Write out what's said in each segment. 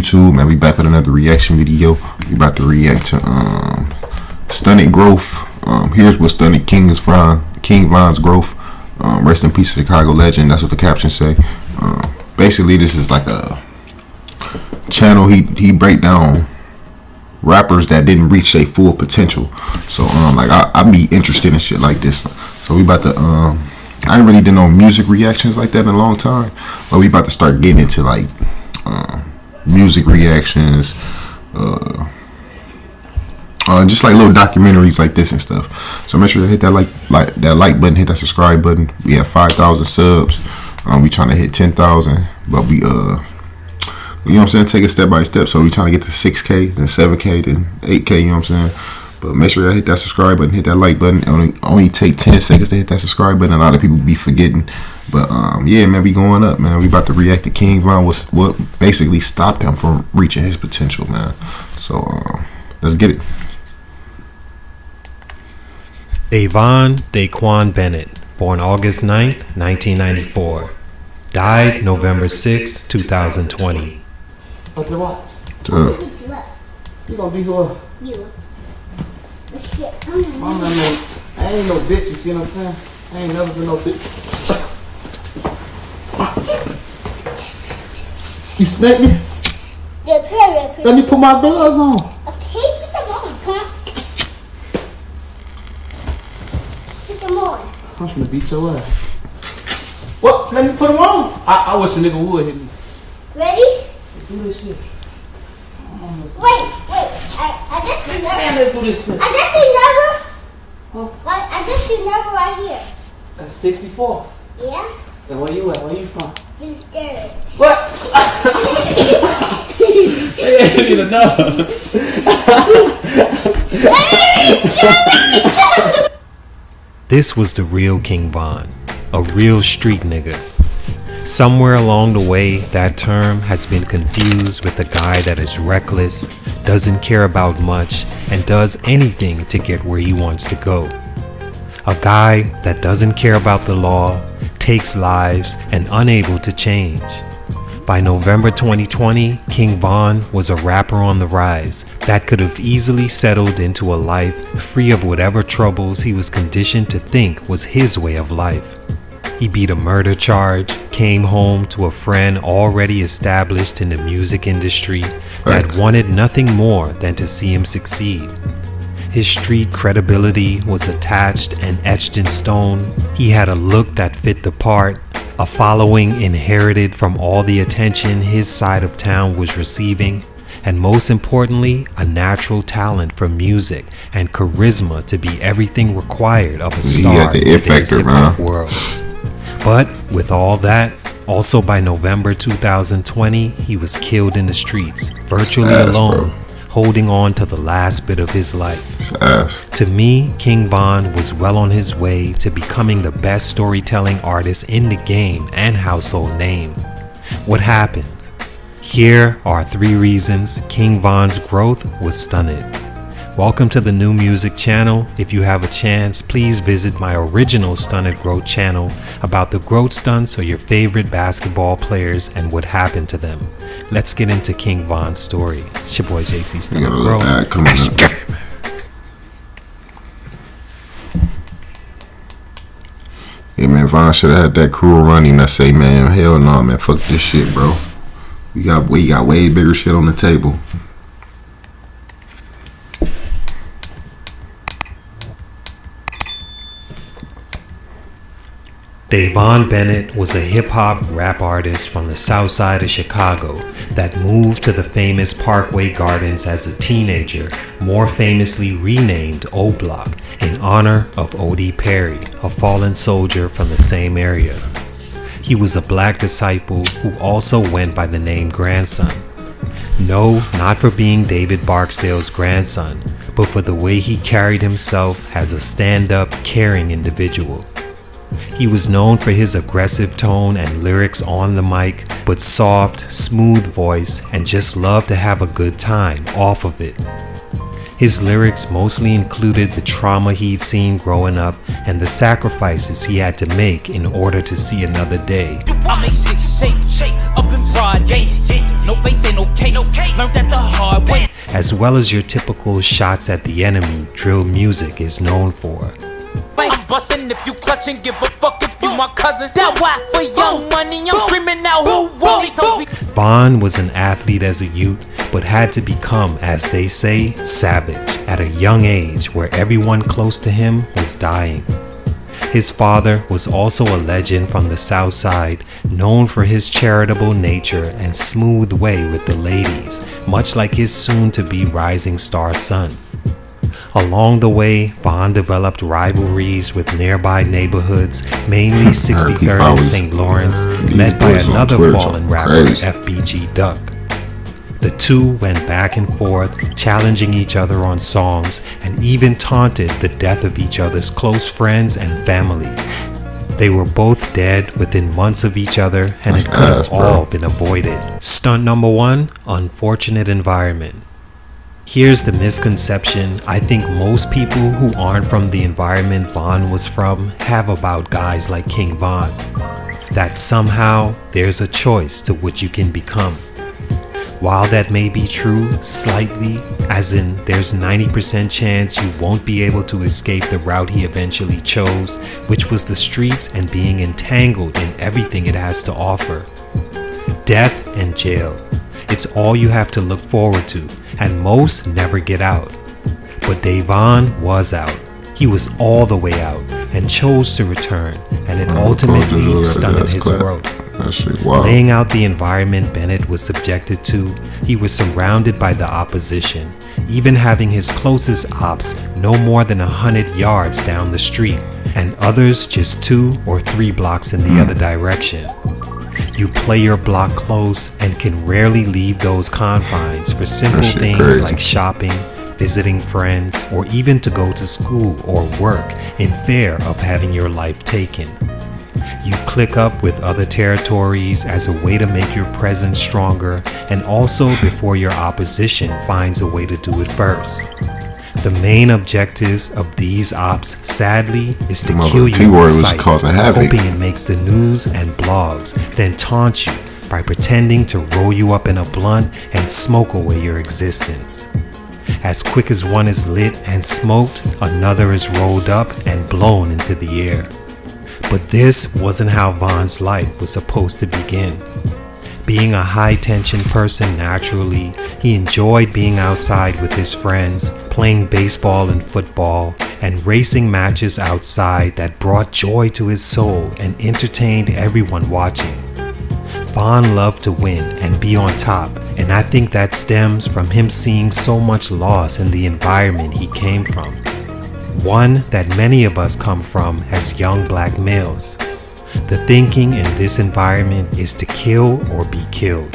YouTube, man? We back with another reaction video. We about to react to Stunted Growth. Here's what Stunted King Von's Growth. Rest in peace, Chicago legend. That's what the captions say. Basically, this is like a channel. He break down rappers that didn't reach their full potential. So like I be interested in shit like this. So we about to I ain't really done no music reactions like that in a long time, but we about to start getting into like music reactions, just like little documentaries like this and stuff. So make sure to hit that like button, hit that subscribe button. We have 5,000 subs. We trying to hit 10,000, but we you know what I'm saying, take it step by step. So we trying to get to 6K, then 7K, then 8K. You know what I'm saying? But make sure you hit that subscribe button, hit that like button. It only take 10 seconds to hit that subscribe button. A lot of people be forgetting. But yeah, man, we going up, man. We about to react to King Von. What basically stopped him from reaching his potential, man. So let's get it. Davon Daquan Bennett, born August 9th, 1994. Died November 6, 2020. What the what? You gonna be who? You. I ain't no bitch, you see what I'm saying? I ain't never been no bitch. You snake me? Yeah, let me put my gloves on. Okay, put them on, huh? Put them on. I'm gonna beat your ass. What? Let me put them on. I wish a nigga would hit me. Ready? Do this shit. Wait. I guess you never. Let's do this shit. I guess you never. Huh? Like, I guess you never right here. That's 64. Yeah? And where you at? Where you from? He's scared. What? I didn't even know. This was the real King Von, a real street nigga. Somewhere along the way, that term has been confused with a guy that is reckless, doesn't care about much, and does anything to get where he wants to go. A guy that doesn't care about the law, takes lives, and unable to change. By November 2020, King Von was a rapper on the rise that could have easily settled into a life free of whatever troubles he was conditioned to think was his way of life. He beat a murder charge, came home to a friend already established in the music industry that wanted nothing more than to see him succeed. His street credibility was attached and etched in stone. He had a look that fit the part, a following inherited from all the attention his side of town was receiving, and most importantly, a natural talent for music and charisma to be everything required of a star in today's hip-hop world. But with all that, also by November 2020, he was killed in the streets, virtually alone, holding on to the last bit of his life. To me, King Von was well on his way to becoming the best storytelling artist in the game and household name. What happened? Here are 3 reasons King Von's growth was stunted. Welcome to the New Music channel. If you have a chance, please visit my original Stunted Growth channel about the growth stunts or your favorite basketball players and what happened to them. Let's get into King Von's story. It's your boy JC Stunted Growth. Come on. Hey man, Von should have had that crew running that say, man, hell no, man, fuck this shit, bro. We got way bigger shit on the table. Davon Bennett was a hip-hop rap artist from the south side of Chicago that moved to the famous Parkway Gardens as a teenager, more famously renamed O Block in honor of O.D. Perry, a fallen soldier from the same area. He was a black disciple who also went by the name Grandson. No, not for being David Barksdale's grandson, but for the way he carried himself as a stand-up, caring individual. He was known for his aggressive tone and lyrics on the mic, but soft, smooth voice, and just loved to have a good time off of it. His lyrics mostly included the trauma he'd seen growing up and the sacrifices he had to make in order to see another day. I make shake, up in broad day. No face ain't no case, learned that the hard way. As well as your typical shots at the enemy drill music is known for. I'm bustin' if you clutchin', give a fuck if you my cousin. That why for young money, I'm screaming out who won these hoes. Vaughn was an athlete as a youth, but had to become, as they say, savage at a young age where everyone close to him was dying. His father was also a legend from the South Side, known for his charitable nature and smooth way with the ladies, much like his soon-to-be rising star son. Along the way, Vaughn developed rivalries with nearby neighborhoods, mainly 63rd and St. Lawrence, led by another fallen rapper, FBG Duck. The two went back and forth, challenging each other on songs, and even taunted the death of each other's close friends and family. They were both dead within months of each other, and it could have all been avoided. Stunt number 1, unfortunate environment. Here's the misconception I think most people who aren't from the environment Vaughn was from have about guys like King Von. That somehow there's a choice to what you can become. While that may be true slightly, as in there's 90% chance you won't be able to escape the route he eventually chose, which was the streets and being entangled in everything it has to offer. Death and jail. It's all you have to look forward to, and most never get out. But Davon was out. He was all the way out and chose to return, and it ultimately stunted his growth. Laying out the environment Bennett was subjected to, he was surrounded by the opposition, even having his closest ops no more than 100 yards down the street, and others just 2 or 3 blocks in the other direction. You play your block close and can rarely leave those confines for simple things like shopping, visiting friends, or even to go to school or work in fear of having your life taken. You click up with other territories as a way to make your presence stronger, and also before your opposition finds a way to do it first. The main objectives of these ops, sadly, is to kill you on sight, hoping it makes the news and blogs, then taunt you by pretending to roll you up in a blunt and smoke away your existence. As quick as one is lit and smoked, another is rolled up and blown into the air. But this wasn't how Vaughn's life was supposed to begin. Being a high-tension person naturally, he enjoyed being outside with his friends, playing baseball and football, and racing matches outside that brought joy to his soul and entertained everyone watching. Vaughn loved to win and be on top, and I think that stems from him seeing so much loss in the environment he came from. One that many of us come from as young black males. The thinking in this environment is to kill or be killed.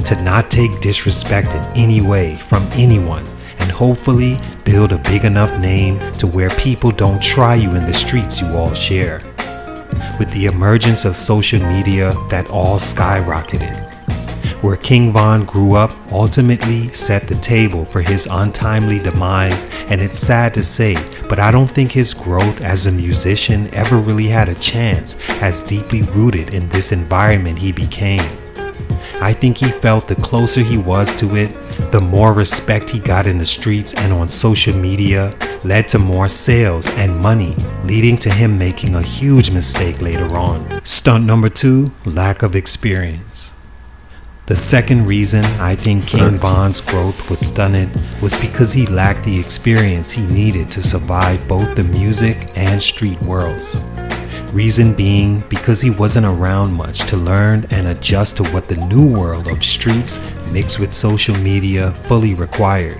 To not take disrespect in any way from anyone, and hopefully build a big enough name to where people don't try you in the streets you all share. With the emergence of social media, that all skyrocketed. Where King Von grew up ultimately set the table for his untimely demise, and it's sad to say, but I don't think his growth as a musician ever really had a chance, as deeply rooted in this environment he became. I think he felt the closer he was to it, the more respect he got in the streets and on social media led to more sales and money, leading to him making a huge mistake later on. Stunt number 2, lack of experience. The second reason I think King Von's growth was stunted was because he lacked the experience he needed to survive both the music and street worlds. Reason being because he wasn't around much to learn and adjust to what the new world of streets mixed with social media fully required.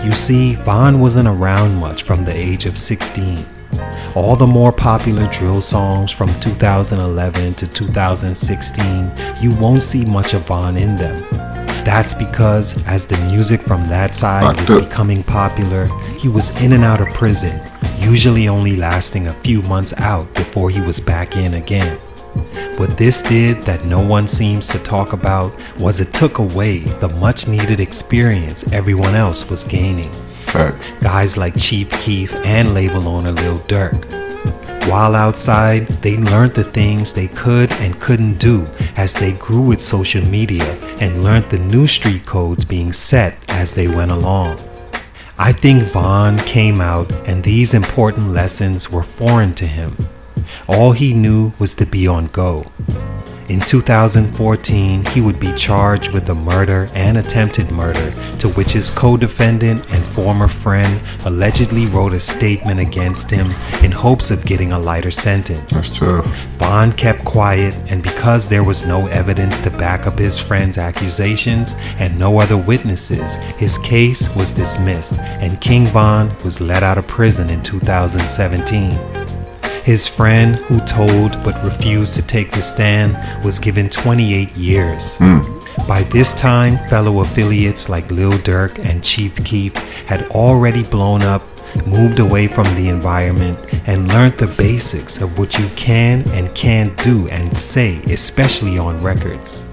You see, Von wasn't around much from the age of 16. All the more popular drill songs from 2011 to 2016, you won't see much of Von in them. That's because as the music from that side was becoming popular, he was in and out of prison, usually only lasting a few months out before he was back in again. What this did that no one seems to talk about was it took away the much needed experience everyone else was gaining. Facts. Guys like Chief Keef and label owner Lil Durk. While outside, they learned the things they could and couldn't do as they grew with social media and learned the new street codes being set as they went along. I think Von came out and these important lessons were foreign to him. All he knew was to be on go. In 2014, he would be charged with a murder and attempted murder, to which his co-defendant and former friend allegedly wrote a statement against him in hopes of getting a lighter sentence. That's tough. Von kept quiet, and because there was no evidence to back up his friend's accusations and no other witnesses, his case was dismissed, and King Von was let out of prison in 2017. His friend, who told but refused to take the stand, was given 28 years. By this time, fellow affiliates like Lil Durk and Chief Keef had already blown up, moved away from the environment, and learned the basics of what you can and can't do and say, especially on records.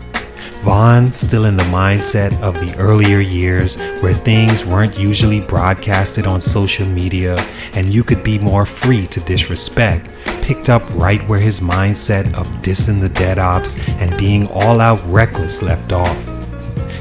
Von, still in the mindset of the earlier years where things weren't usually broadcasted on social media and you could be more free to disrespect, picked up right where his mindset of dissing the dead ops and being all out reckless left off.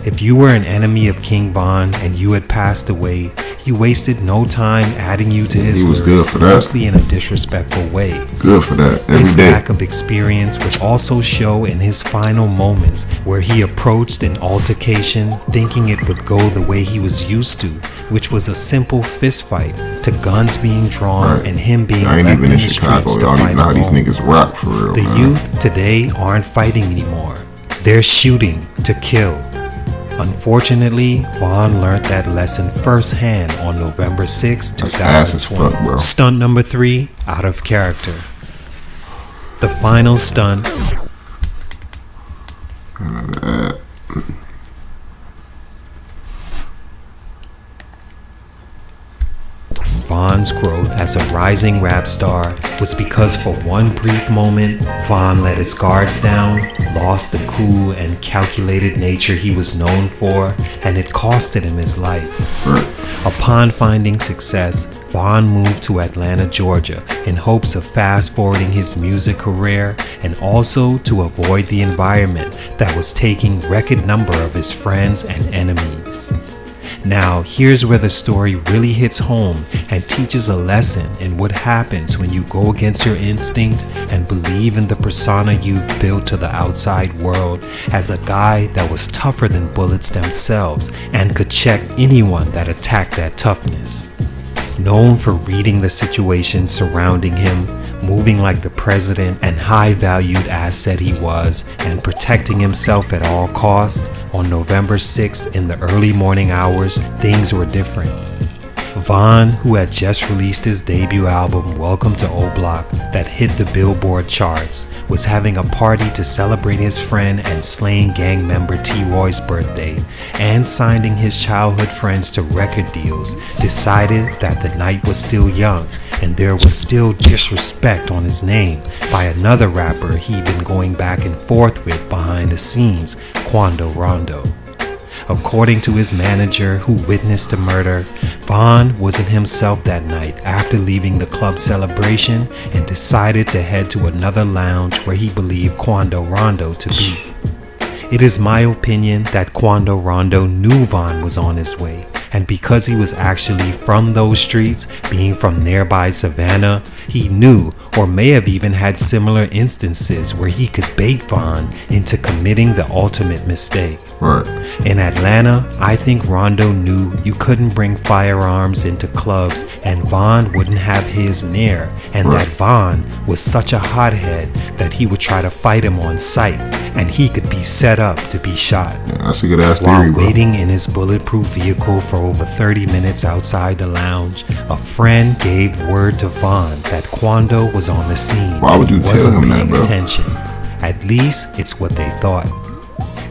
If you were an enemy of King Von and you had passed away, he wasted no time adding you to his He was lyrics, good for that. mostly in a disrespectful way. Good for that. Every This day. lack of experience would also show in his final moments where he approached an altercation thinking it would go the way he was used to, which was a simple fist fight, to guns being drawn Right. and him being I ain't left even in in the Chicago. streets to Y'all don't fight even know how these alone. niggas rock for real. The man. youth today aren't fighting anymore. They're shooting to kill. Unfortunately, Von learned that lesson firsthand on November 6, That's ass as 2020. fuck, bro. Stunt number 3, out of character. The final stunt. Von's growth as a rising rap star was because for one brief moment, Von let his guards down, lost the cool and calculated nature he was known for, and it costed him his life. Upon finding success, Von moved to Atlanta, Georgia in hopes of fast-forwarding his music career and also to avoid the environment that was taking record number of his friends and enemies. Now, here's where the story really hits home and teaches a lesson in what happens when you go against your instinct and believe in the persona you've built to the outside world as a guy that was tougher than bullets themselves and could check anyone that attacked that toughness. Known for reading the situation surrounding him, moving like the president and high-valued asset he was, and protecting himself at all costs, on November 6th in the early morning hours, things were different. Von, who had just released his debut album Welcome to O Block that hit the Billboard charts, was having a party to celebrate his friend and slain gang member T-Roy's birthday, and signing his childhood friends to record deals, decided that the night was still young and there was still disrespect on his name by another rapper he'd been going back and forth with behind the scenes, Quando Rondo. According to his manager who witnessed the murder, Von wasn't himself that night after leaving the club celebration and decided to head to another lounge where he believed Quando Rondo to be. It is my opinion that Quando Rondo knew Von was on his way, and because he was actually from those streets, being from nearby Savannah, he knew or may have even had similar instances where he could bait Von into committing the ultimate mistake. Right. In Atlanta, I think Rondo knew you couldn't bring firearms into clubs and Von wouldn't have his near, and that Von was such a hothead that he would try to fight him on sight and he could be set up to be shot. Yeah, that's a good ass While theory, bro. waiting in his bulletproof vehicle for over 30 minutes outside the lounge, a friend gave word to Von that Quando was on the scene. Why would and you he tell wasn't him that, paying bro? attention. At least it's what they thought.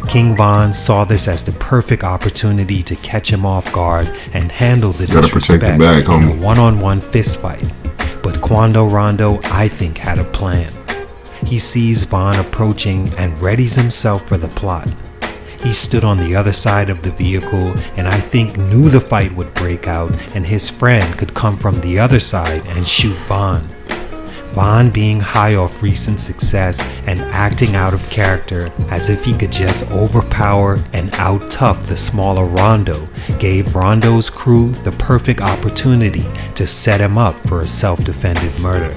King Von saw this as the perfect opportunity to catch him off guard and handle the Gotta protect the disrespect bag, in a homie. one-on-one fist fight. But Quando Rondo, I think, had a plan. He sees Von approaching and readies himself for the plot. He stood on the other side of the vehicle and I think knew the fight would break out and his friend could come from the other side and shoot Vaughn. Vaughn, being high off recent success and acting out of character as if he could just overpower and out-tough the smaller Rondo, gave Rondo's crew the perfect opportunity to set him up for a self-defended murder.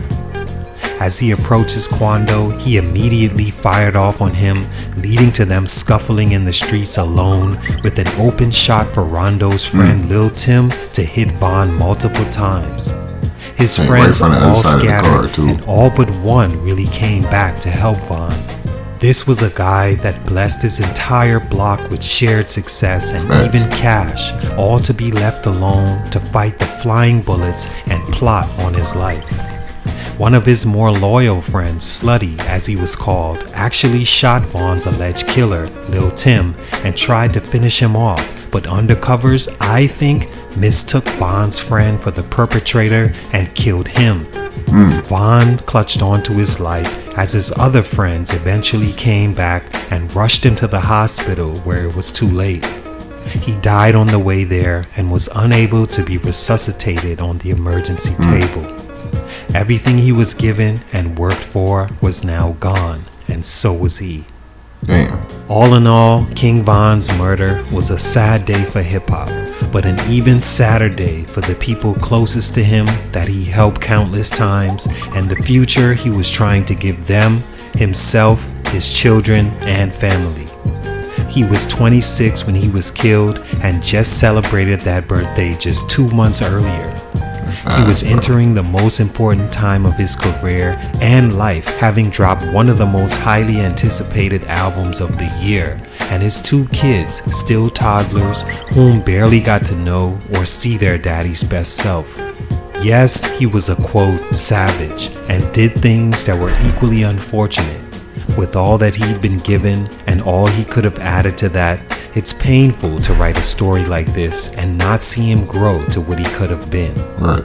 As he approaches Quando, he immediately fired off on him, leading to them scuffling in the streets alone with an open shot for Rondo's friend Lil Tim to hit Vaughn multiple times. His friends all scattered and all but one really came back to help Vaughn. This was a guy that blessed his entire block with shared success and even cash, all to be left alone to fight the flying bullets and plot on his life. One of his more loyal friends, Slutty as he was called, actually shot Vaughn's alleged killer, Lil Tim, and tried to finish him off, but undercovers, I think, mistook Vaughn's friend for the perpetrator and killed him. Vaughn clutched onto his life as his other friends eventually came back and rushed him to the hospital where it was too late. He died on the way there and was unable to be resuscitated on the emergency table. Everything he was given and worked for was now gone, and so was he. Damn. All in all, King Von's murder was a sad day for hip-hop, but an even sadder day for the people closest to him that he helped countless times and the future he was trying to give them, himself, his children, and family. He was 26 when he was killed and just celebrated that birthday just 2 months earlier. He was entering the most important time of his career and life, having dropped one of the most highly anticipated albums of the year, and his 2 kids, still toddlers, whom barely got to know or see their daddy's best self. Yes, he was a quote savage and did things that were equally unfortunate. With all that he'd been given and all he could have added to that, it's painful to write a story like this and not see him grow to what he could have been. Right.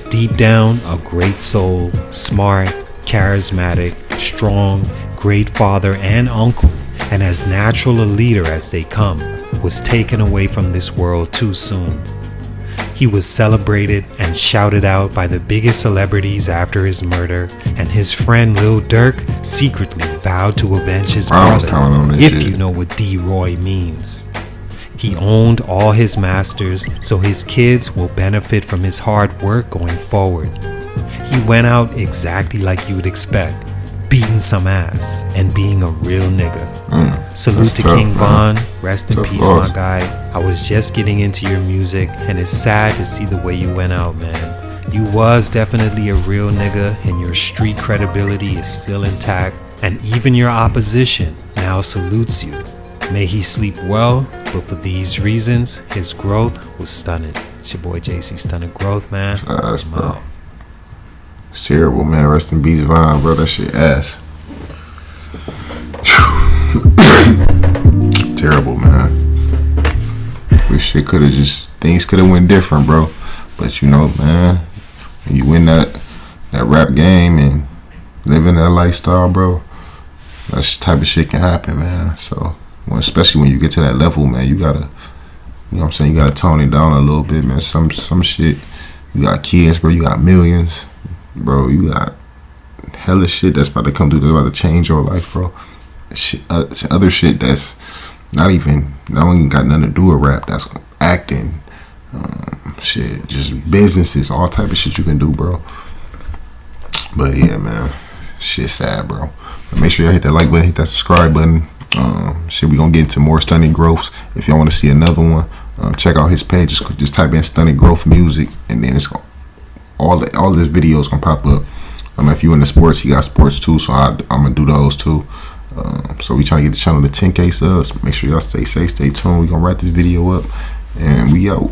Deep down, a great soul, smart, charismatic, strong, great father and uncle, and as natural a leader as they come, was taken away from this world too soon. He was celebrated and shouted out by the biggest celebrities after his murder, and his friend Lil Durk secretly vowed to avenge his brother, if you know what D-Roy means. He owned all his masters, so his kids will benefit from his hard work going forward. He went out exactly like you would expect, beating some ass and being a real nigga. Salute to King Von, rest in peace my guy. I was just getting into your music and it's sad to see the way you went out, man. You was definitely a real nigga and your street credibility is still intact, and even your opposition now salutes you. May he sleep well, but for these reasons, his growth was stunning. It's your boy JC, Stunted Growth, man. Bro. It's terrible, man. Rest in peace, Vaughn, bro. That shit ass. Terrible, man. Wish it could have things could have went different, bro. But you know, man, when you win that rap game and living that lifestyle, bro, that type of shit can happen, man. So, especially when you get to that level, man, you gotta, you know what I'm saying, you gotta tone it down a little bit, man. Some shit, you got kids, bro, you got millions, bro, you got hella shit that's about to come through, that's about to change your life, bro. Shit, other shit that's not even got nothing to do with rap, that's acting, shit, just businesses, all type of shit you can do, bro. But yeah, man, shit sad, bro. But make sure y'all hit that like button, hit that subscribe button. Shit, we gonna get into more Stunted Growths. If y'all want to see another one, check out his page. Just type in Stunted Growth Music, and then it's gonna, all this videos gonna pop up. If you into sports, he got sports too, so I'm gonna do those too. So we trying to get the channel to 10K subs. Make sure y'all stay safe, stay tuned. We gonna wrap this video up, and we out.